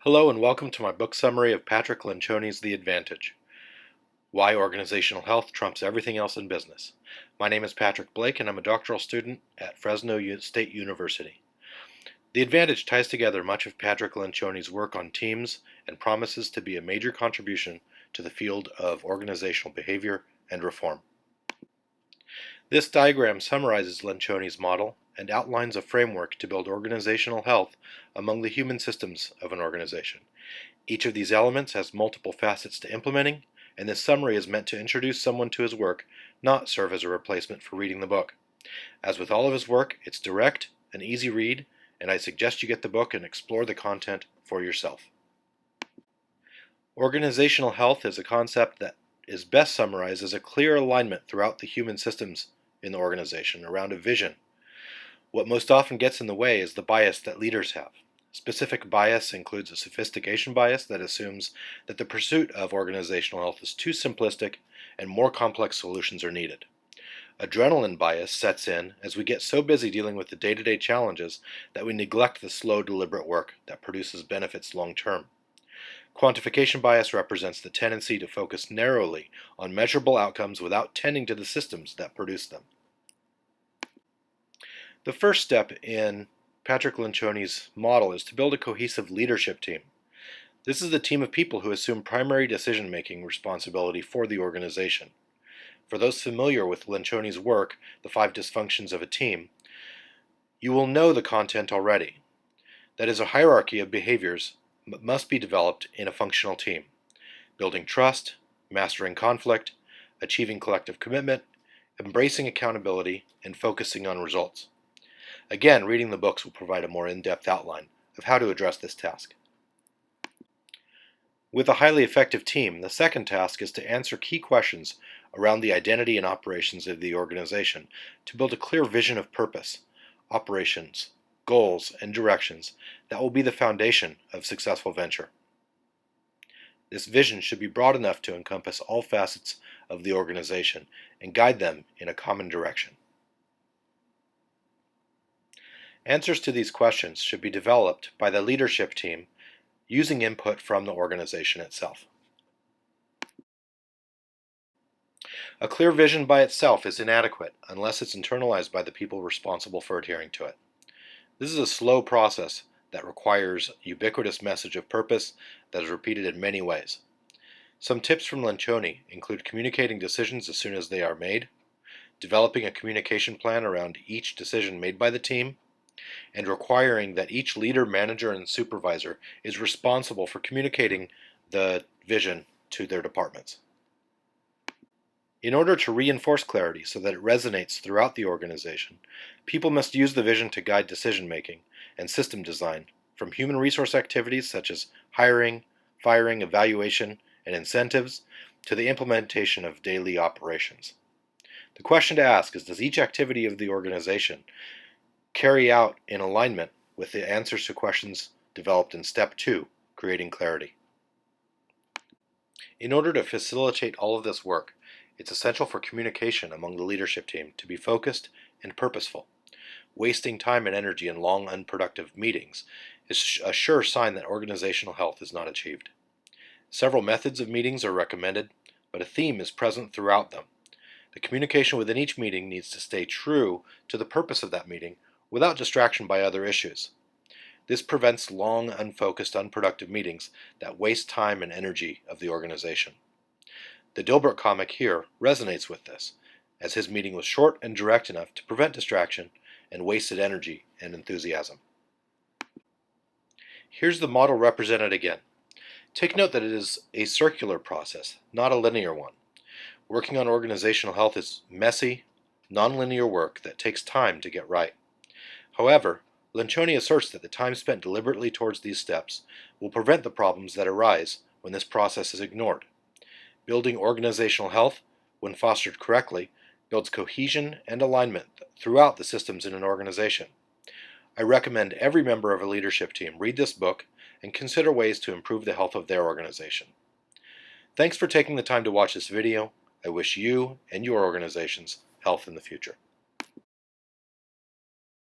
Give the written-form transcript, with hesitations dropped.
Hello and welcome to my book summary of Patrick Lencioni's The Advantage: Why Organizational Health Trumps Everything Else in Business. My name is Patrick Blake and I'm a doctoral student at Fresno State University. The Advantage ties together much of Patrick Lencioni's work on teams and promises to be a major contribution to the field of organizational behavior and reform. This diagram summarizes Lencioni's model and outlines a framework to build organizational health among the human systems of an organization. Each of these elements has multiple facets to implementing, and this summary is meant to introduce someone to his work, not serve as a replacement for reading the book. As with all of his work, it's direct, an easy read, and I suggest you get the book and explore the content for yourself. Organizational health is a concept that is best summarized as a clear alignment throughout the human systems in the organization around a vision. What most often gets in the way is the bias that leaders have. Specific bias includes a sophistication bias that assumes that the pursuit of organizational health is too simplistic and more complex solutions are needed. Adrenaline bias sets in as we get so busy dealing with the day-to-day challenges that we neglect the slow, deliberate work that produces benefits long-term. Quantification bias represents the tendency to focus narrowly on measurable outcomes without tending to the systems that produce them. The first step in Patrick Lencioni's model is to build a cohesive leadership team. This is the team of people who assume primary decision-making responsibility for the organization. For those familiar with Lencioni's work, The 5 Dysfunctions of a Team, you will know the content already. That is a hierarchy of behaviors that must be developed in a functional team: building trust, mastering conflict, achieving collective commitment, embracing accountability, and focusing on results. Again, reading the books will provide a more in-depth outline of how to address this task. With a highly effective team, the second task is to answer key questions around the identity and operations of the organization to build a clear vision of purpose, operations, goals, and directions that will be the foundation of successful venture. This vision should be broad enough to encompass all facets of the organization and guide them in a common direction. Answers to these questions should be developed by the leadership team using input from the organization itself. A clear vision by itself is inadequate unless it's internalized by the people responsible for adhering to it. This is a slow process that requires a ubiquitous message of purpose that is repeated in many ways. Some tips from Lencioni include communicating decisions as soon as they are made, developing a communication plan around each decision made by the team, and requiring that each leader, manager, and supervisor is responsible for communicating the vision to their departments. In order to reinforce clarity so that it resonates throughout the organization, people must use the vision to guide decision-making and system design, from human resource activities such as hiring, firing, evaluation, and incentives, to the implementation of daily operations. The question to ask is, does each activity of the organization carry out in alignment with the answers to questions developed in Step 2, creating clarity? In order to facilitate all of this work, it's essential for communication among the leadership team to be focused and purposeful. Wasting time and energy in long, unproductive meetings is a sure sign that organizational health is not achieved. Several methods of meetings are recommended, but a theme is present throughout them. The communication within each meeting needs to stay true to the purpose of that meeting without distraction by other issues. This prevents long, unfocused, unproductive meetings that waste time and energy of the organization. The Dilbert comic here resonates with this, as his meeting was short and direct enough to prevent distraction and wasted energy and enthusiasm. Here's the model represented again. Take note that it is a circular process, not a linear one. Working on organizational health is messy, nonlinear work that takes time to get right. However, Lencioni asserts that the time spent deliberately towards these steps will prevent the problems that arise when this process is ignored. Building organizational health, when fostered correctly, builds cohesion and alignment throughout the systems in an organization. I recommend every member of a leadership team read this book and consider ways to improve the health of their organization. Thanks for taking the time to watch this video. I wish you and your organizations health in the future.